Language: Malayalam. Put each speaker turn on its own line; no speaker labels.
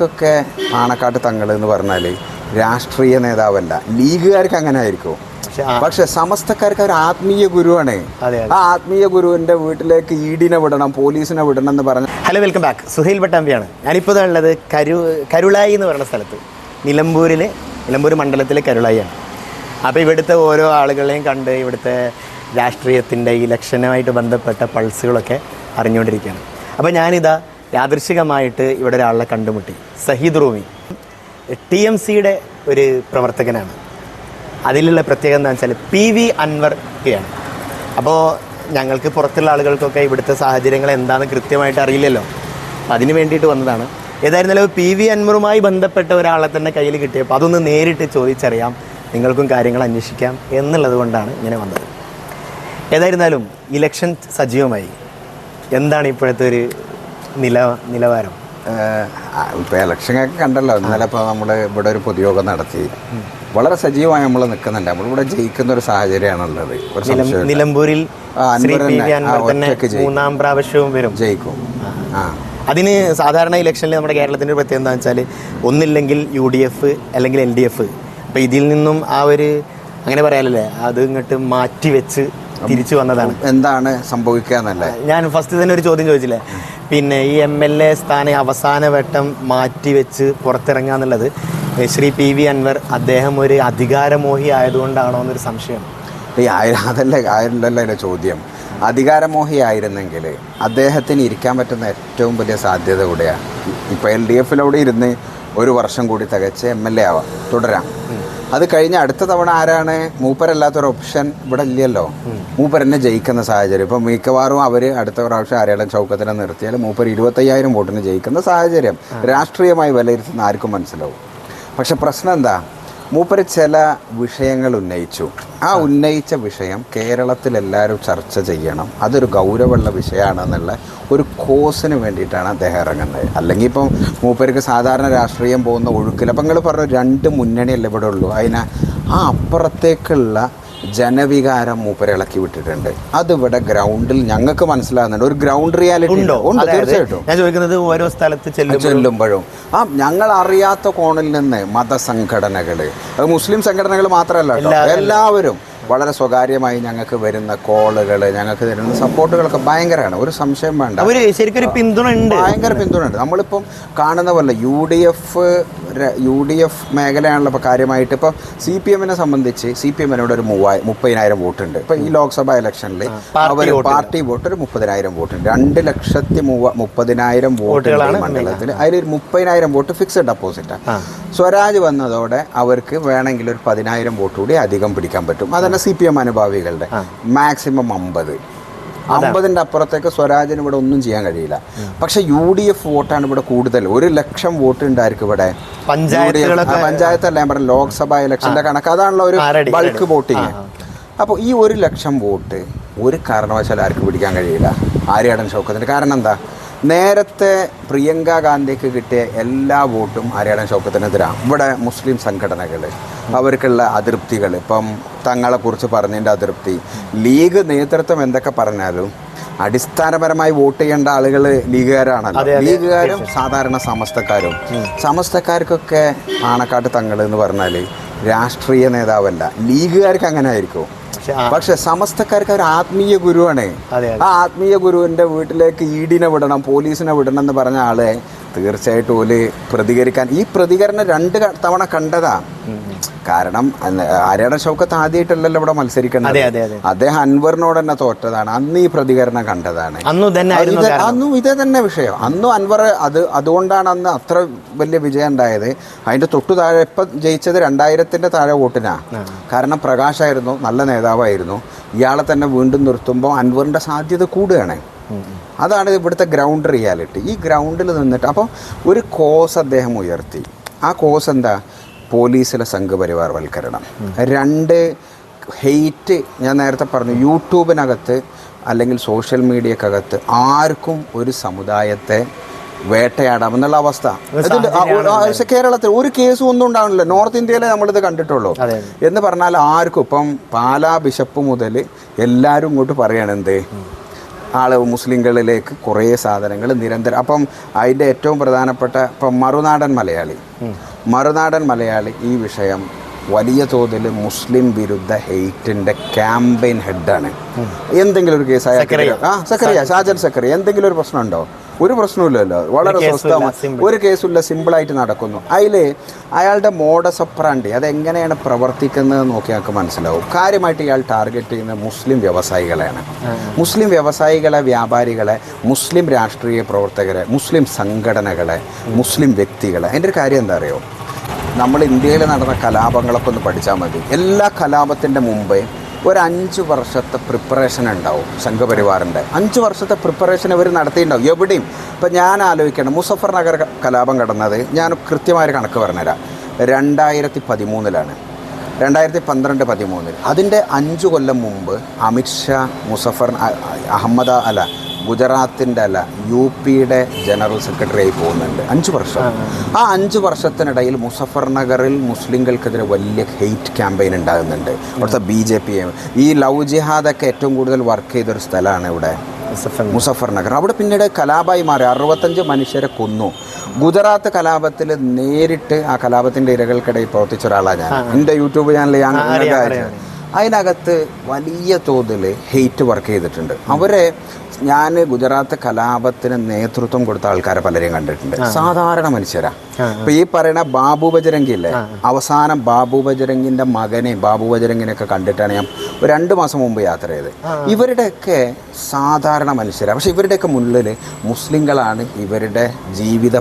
ൊക്കെ പാണക്കാട്ട് തങ്ങൾ എന്ന് പറഞ്ഞാൽ രാഷ്ട്രീയ നേതാവല്ല, ലീഗുകാർക്ക് അങ്ങനെ ആയിരിക്കും. പക്ഷെ സമസ്തക്കാർക്ക് ഒരു ആത്മീയ ഗുരുവാണ്. ആ ആത്മീയ ഗുരുവിന്റെ വീട്ടിലേക്ക് ഈഡിനെ വിടണം, പോലീസിനെ വിടണം എന്ന് പറഞ്ഞു.
Hello, welcome back. സുഹൈൽ പട്ടാമ്പിയാണ്. ഞാനിപ്പോൾ ഉള്ളത് കരുളായി എന്ന് പറയുന്ന സ്ഥലത്ത്, നിലമ്പൂർ മണ്ഡലത്തിലെ കരുളായിയാണ്. അപ്പോൾ ഇവിടുത്തെ ഓരോ ആളുകളെയും കണ്ട് ഇവിടുത്തെ രാഷ്ട്രീയത്തിൻ്റെ ഇലക്ഷനുമായിട്ട് ബന്ധപ്പെട്ട പൾസുകളൊക്കെ അറിഞ്ഞുകൊണ്ടിരിക്കുകയാണ്. അപ്പോൾ ഞാനിതാ യാദൃശികമായിട്ട് ഇവിടെ ഒരാളെ കണ്ടുമുട്ടി. സഹീദ് റൂമി TMCയുടെ ഒരു പ്രവർത്തകനാണ്. അതിലുള്ള പ്രത്യേകത എന്താണെന്ന് വെച്ചാൽ PV അൻവർക്കെയാണ്. അപ്പോൾ ഞങ്ങൾക്ക് പുറത്തുള്ള ആളുകൾക്കൊക്കെ ഇവിടുത്തെ സാഹചര്യങ്ങൾ എന്താണെന്ന് കൃത്യമായിട്ട് അറിയില്ലല്ലോ. അതിന് വേണ്ടിയിട്ട് വന്നതാണ്. ഏതായിരുന്നാലും PV അൻവറുമായി ബന്ധപ്പെട്ട ഒരാളെ തന്നെ കയ്യിൽ കിട്ടിയപ്പോൾ അതൊന്ന് നേരിട്ട് ചോദിച്ചറിയാം, നിങ്ങൾക്കും കാര്യങ്ങൾ അന്വേഷിക്കാം എന്നുള്ളത് കൊണ്ടാണ് ഇങ്ങനെ വന്നത്. ഏതായിരുന്നാലും ഇലക്ഷൻ സജീവമായി. എന്താണ് ഇപ്പോഴത്തെ ഒരു നിലവാരം?
ഇപ്പോൾ ഇലക്ഷനൊക്കെ കണ്ടല്ലോ. ഇന്നലെ ഇപ്പോൾ നമ്മൾ ഇവിടെ ഒരു പൊതുയോഗം നടത്തി. വളരെ സജീവമായി നമ്മൾ നിൽക്കുന്നുണ്ട്. നമ്മളിവിടെ ജയിക്കുന്ന ഒരു സാഹചര്യമാണുള്ളത്.
നിലമ്പൂരിൽ മൂന്നാം പ്രാവശ്യവും വരും, ജയിക്കും. അതിന് സാധാരണ ഇലക്ഷനിൽ നമ്മുടെ കേരളത്തിൻ്റെ ഒരു പ്രത്യേകത എന്താണെന്ന് വെച്ചാൽ ഒന്നില്ലെങ്കിൽ UDF അല്ലെങ്കിൽ LDF. അപ്പോൾ ഇതിൽ നിന്നും ആ ഒരു അങ്ങനെ പറയാനല്ലേ, അത് ഇങ്ങോട്ട് മാറ്റി വെച്ച് തിരിച്ചു വന്നതാണ്.
എന്താണ് സംഭവിക്കുക എന്നല്ലേ
ഞാൻ ഫസ്റ്റ് തന്നെ ഒരു ചോദ്യം ചോദിച്ചില്ലേ, പിന്നെ ഈ MLA സ്ഥാനം അവസാന വട്ടം മാറ്റി വെച്ച് പുറത്തിറങ്ങുക എന്നുള്ളത് ശ്രീ PV അൻവർ അദ്ദേഹം ഒരു അധികാരമോഹി ആയതുകൊണ്ടാണോ എന്നൊരു സംശയം.
അതല്ലേ അതിൻ്റെ ചോദ്യം. അധികാരമോഹി ആയിരുന്നെങ്കിൽ അദ്ദേഹത്തിന് ഇരിക്കാൻ പറ്റുന്ന ഏറ്റവും വലിയ സാധ്യത കൂടെയാണ്. ഇപ്പോൾ LDFിലൂടെ ഇരുന്ന് ഒരു വർഷം കൂടി തികച്ച് MLA ആവാം, തുടരാം. അത് കഴിഞ്ഞ് അടുത്ത തവണ ആരാണ്? മൂപ്പരല്ലാത്തൊരു ഓപ്ഷൻ ഇവിടെ ഇല്ലല്ലോ. മൂപ്പർ തന്നെ ജയിക്കുന്ന സാഹചര്യം. ഇപ്പം മിക്കവാറും അവർ അടുത്ത പ്രാവശ്യം ആരെങ്കിലും ചൗക്കത്തിനെ നിർത്തിയാൽ മൂപ്പർ 25,000 വോട്ടിന് ജയിക്കുന്ന സാഹചര്യം രാഷ്ട്രീയമായി വിലയിരുത്തുന്ന ആർക്കും മനസ്സിലാവും. പക്ഷെ പ്രശ്നം എന്താ? മൂപ്പർ ചില വിഷയങ്ങൾ ഉന്നയിച്ചു. ആ ഉന്നയിച്ച വിഷയം കേരളത്തിലെല്ലാവരും ചർച്ച ചെയ്യണം, അതൊരു ഗൗരവമുള്ള വിഷയമാണെന്നുള്ള ഒരു കോസിന് വേണ്ടിയിട്ടാണ് അദ്ദേഹം ഇറങ്ങുന്നത്. അല്ലെങ്കിൽ ഇപ്പം മൂപ്പർക്ക് സാധാരണ രാഷ്ട്രീയം പോകുന്ന ഒഴുക്കിൽ അപ്പം നിങ്ങൾ പറഞ്ഞു 2 മുന്നണിയല്ലേ ഇവിടെ ഉള്ളൂ. അതിന് ആ അപ്പുറത്തേക്കുള്ള ജനവികാരം മൂപ്പരെ ഇളക്കി വിട്ടിട്ടുണ്ട്. അതിവിടെ ഗ്രൗണ്ടിൽ ഞങ്ങൾക്ക് മനസ്സിലാകുന്നുണ്ട്. ഒരു ഗ്രൗണ്ട് റിയാലിറ്റി ഉണ്ടോ? തീർച്ചയായിട്ടും.
ഞാൻ ചോദിക്കുന്നത് ഓരോ സ്ഥലത്ത്
ചെല്ലുമ്പോഴും ഞങ്ങൾ അറിയാത്ത കോണിൽ നിന്ന് മതസംഘടനകൾ, അത് മുസ്ലിം സംഘടനകൾ മാത്രമല്ല, എല്ലാവരും വളരെ സ്വകാര്യമായി ഞങ്ങൾക്ക് വരുന്ന കോളുകൾ, ഞങ്ങൾക്ക് തരുന്ന സപ്പോർട്ടുകളൊക്കെ ഭയങ്കരമാണ്. ഒരു സംശയം വേണ്ട,
ശരിക്കൊരു പിന്തുണ ഉണ്ട്,
ഭയങ്കര പിന്തുണ ഉണ്ട്. നമ്മളിപ്പം കാണുന്ന പോലെ UDF മേഖലയാണല്ലോ ഇപ്പോൾ കാര്യമായിട്ട്. ഇപ്പോൾ CPMനെ സംബന്ധിച്ച് CPMനോട് ഒരു 30,000 വോട്ടുണ്ട്. ഇപ്പോൾ ഈ ലോക്സഭാ ഇലക്ഷനിൽ അവർ പാർട്ടി വോട്ട് ഒരു 30,000 വോട്ടുണ്ട്. 2,30,000 വോട്ടുകളാണ് മണ്ഡലത്തിൽ. അതിലൊരു 30,000 വോട്ട് ഫിക്സഡ് ഡെപ്പോസിറ്റാണ്. സ്വരാജ് വന്നതോടെ അവർക്ക് വേണമെങ്കിൽ ഒരു 10,000 വോട്ട് കൂടി അധികം പിടിക്കാൻ പറ്റും. അതന്നെ CPM അനുഭാവികളുടെ മാക്സിമം 50ന്റെ അപ്പുറത്തേക്ക് സ്വരാജിന് ഇവിടെ ഒന്നും ചെയ്യാൻ കഴിയില്ല. പക്ഷെ UDF വോട്ടാണ് ഇവിടെ കൂടുതൽ. 1,00,000 വോട്ട് ഉണ്ടായിരിക്കും ഇവിടെ. പഞ്ചായത്തല്ല ഞാൻ പറഞ്ഞ ലോക്സഭാ ഇലക്ഷന്റെ കണക്ക് അതാണല്ലോ ഒരു ബൾക്ക് വോട്ടിങ്. അപ്പോൾ ഈ 1,00,000 വോട്ട് ഒരു കാരണവശാലും ആർക്ക് പിടിക്കാൻ കഴിയില്ല, ആര്യാടൻ ഷൗക്കത്തിന്. കാരണം എന്താ? നേരത്തെ പ്രിയങ്ക ഗാന്ധിക്ക് കിട്ടിയ എല്ലാ വോട്ടും ആര്യാടൻ ഷൗക്കത്തിനെതിരാണ്. ഇവിടെ മുസ്ലിം സംഘടനകൾ അവർക്കുള്ള അതൃപ്തികൾ, ഇപ്പം തങ്ങളെക്കുറിച്ച് പറഞ്ഞതിൻ്റെ അതൃപ്തി, ലീഗ് നേതൃത്വം എന്തൊക്കെ പറഞ്ഞാലും അടിസ്ഥാനപരമായി വോട്ട് ചെയ്യേണ്ട ആളുകൾ ലീഗുകാരാണല്ലോ. ലീഗുകാരും സാധാരണ സമസ്തക്കാർക്കൊക്കെ പാണക്കാട്ട് തങ്ങൾ എന്ന് പറഞ്ഞാൽ രാഷ്ട്രീയ നേതാവല്ല, ലീഗുകാർക്ക് അങ്ങനെ ആയിരിക്കും. പക്ഷെ സമസ്തക്കാർക്ക് ഒരു ആത്മീയ ഗുരുവാണ്. ആ ആത്മീയ ഗുരുവിന്റെ വീട്ടിലേക്ക് ഈഡിനെ വിടണം, പോലീസിനെ വിടണം എന്ന് പറഞ്ഞ ആളെ തീർച്ചയായിട്ടും ഓല് പ്രതികരിക്കാൻ, ഈ പ്രതികരണം 2 തവണ കണ്ടതാ. കാരണം ആര്യാടൻ ഷൗക്കത്ത് ആദ്യമായിട്ടല്ലല്ലോ ഇവിടെ മത്സരിക്കുന്നത്. അദ്ദേഹം അൻവറിനോട് തന്നെ തോറ്റതാണ്. അന്ന് ഈ പ്രതികരണം കണ്ടതാണ്. അന്നും ഇതേ തന്നെ വിഷയം. അന്നും അൻവർ അതുകൊണ്ടാണ് അന്ന് അത്ര വലിയ വിജയം ഉണ്ടായത്. അതിന്റെ തൊട്ടു താഴെ ഇപ്പം ജയിച്ചത് 2000ന്റെ താഴെ വോട്ടിനാ. കാരണം പ്രകാശായിരുന്നു, നല്ല നേതാവായിരുന്നു. ഇയാളെ തന്നെ വീണ്ടും നിർത്തുമ്പോൾ അൻവറിന്റെ സാധ്യത കൂടുകയാണ്. അതാണ് ഇവിടുത്തെ ഗ്രൗണ്ട് റിയാലിറ്റി. ഈ ഗ്രൗണ്ടിൽ നിന്നിട്ട് അപ്പോൾ ഒരു കോസ് അദ്ദേഹം ഉയർത്തി. ആ കോസ് എന്താ? പോലീസിലെ സംഘപരിവാർവൽക്കരണം. 2 ഹെയ്റ്റ്. ഞാൻ നേരത്തെ പറഞ്ഞു, യൂട്യൂബിനകത്ത് അല്ലെങ്കിൽ സോഷ്യൽ മീഡിയക്കകത്ത് ആർക്കും ഒരു സമുദായത്തെ വേട്ടയാടാമെന്നുള്ള അവസ്ഥ. കേരളത്തിൽ ഒരു കേസും ഒന്നും ഉണ്ടാവില്ല. നോർത്ത് ഇന്ത്യയിലെ നമ്മളിത് കണ്ടിട്ടുള്ളൂ. എന്ന് പറഞ്ഞാൽ ആർക്കും ഇപ്പം പാലാ ബിഷപ്പ് മുതൽ എല്ലാവരും ഇങ്ങോട്ട് പറയണെന്ത് മുസ്ലിങ്ങളിലേക്ക് കുറേ സാധനങ്ങൾ നിരന്തരം. അപ്പം അതിൻ്റെ ഏറ്റവും പ്രധാനപ്പെട്ട ഇപ്പം മറുനാടൻ മലയാളി ഈ വിഷയം വലിയ തോതിൽ മുസ്ലിം വിരുദ്ധ ഹെയ്റ്റിൻ്റെ ക്യാമ്പയിൻ ഹെഡാണ്. എന്തെങ്കിലും ഒരു കേസ് ഷാജൻ സക്കറിയ എന്തെങ്കിലും ഒരു പ്രശ്നമുണ്ടോ? ഒരു പ്രശ്നമില്ലല്ലോ, വളരെ സ്വസ്ഥമായി ഒരു കേസുമില്ല, സിമ്പിളായിട്ട് നടക്കുന്നു. അതിൽ അയാളുടെ മോഡസ് ഒപ്പറാണ്ടി അതെങ്ങനെയാണ് പ്രവർത്തിക്കുന്നത് നോക്കി ഞങ്ങൾക്ക് മനസ്സിലാവും. കാര്യമായിട്ട് ഇയാൾ ടാർഗറ്റ് ചെയ്യുന്നത് മുസ്ലിം വ്യവസായികളെയാണ്. മുസ്ലിം വ്യവസായികളെ, വ്യാപാരികളെ, മുസ്ലിം രാഷ്ട്രീയ പ്രവർത്തകരെ, മുസ്ലിം സംഘടനകളെ, മുസ്ലിം വ്യക്തികളെ. അതിൻ്റെ ഒരു കാര്യം എന്താ അറിയോ, നമ്മൾ ഇന്ത്യയിൽ നടന്ന കലാപങ്ങളൊക്കെ ഒന്ന് പഠിച്ചാൽ മതി. എല്ലാ കലാപത്തിൻ്റെ മുമ്പേ ഒരു 5 വർഷത്തെ പ്രിപ്പറേഷൻ ഉണ്ടാവും. സംഘപരിവാറിൻ്റെ 5 വർഷത്തെ പ്രിപ്പറേഷൻ ഇവർ നടത്തിയിട്ടുണ്ടാവും എവിടെയും. ഇപ്പം ഞാൻ ആലോചിക്കണം, മുസഫർ നഗർ കലാപം കടന്നത് ഞാൻ കൃത്യമായൊരു കണക്ക് പറഞ്ഞുതരാം. 2013 2012-13 അതിൻ്റെ 5 കൊല്ലം മുമ്പ് അമിത്ഷാ ഗുജറാത്തിൻ്റെ UPയുടെ ജനറൽ സെക്രട്ടറി ആയി പോകുന്നുണ്ട്. 5 വർഷം. ആ 5 വർഷത്തിനിടയിൽ മുസഫർ നഗറിൽ മുസ്ലിങ്ങൾക്കെതിരെ വലിയ ഹെയ്റ്റ് ക്യാമ്പയിൻ ഉണ്ടാകുന്നുണ്ട്. അവിടുത്തെ BJP ഈ ലവ് ജിഹാദൊക്കെ ഏറ്റവും കൂടുതൽ വർക്ക് ചെയ്തൊരു സ്ഥലമാണ് ഇവിടെ മുസഫർ നഗർ. അവിടെ പിന്നീട് കലാപമായി മാറി. 65 മനുഷ്യരെ കൊന്നു. ഗുജറാത്ത് കലാപത്തിൽ നേരിട്ട് ആ കലാപത്തിൻ്റെ ഇരകൾക്കിടയിൽ പ്രവർത്തിച്ച ഒരാളാണ് ഞാൻ. എൻ്റെ യൂട്യൂബ് ചാനലിൽ ഞാൻ അതിനകത്ത് വലിയ തോതിൽ ഹെയ്റ്റ് വർക്ക് ചെയ്തിട്ടുണ്ട്. ഞാൻ ഗുജറാത്ത് കലാപത്തിന് നേതൃത്വം കൊടുത്ത ആൾക്കാരെ പലരെയും കണ്ടിട്ടുണ്ട്. സാധാരണ മനുഷ്യരാ. ഇപ്പൊ ഈ പറയുന്ന ബാബു ബജരംഗി ഇല്ലേ, അവസാനം ബാബു ബജരംഗിന്റെ മകനെയും ബാബു ബജരംഗിനെയൊക്കെ കണ്ടിട്ടാണ് ഞാൻ 2 മാസം മുമ്പ് യാത്ര ചെയ്തത്. ഇവരുടെയൊക്കെ സാധാരണ മനുഷ്യരാ. പക്ഷെ ഇവരുടെയൊക്കെ മുന്നിൽ മുസ്ലിങ്ങളാണ് ഇവരുടെ ജീവിത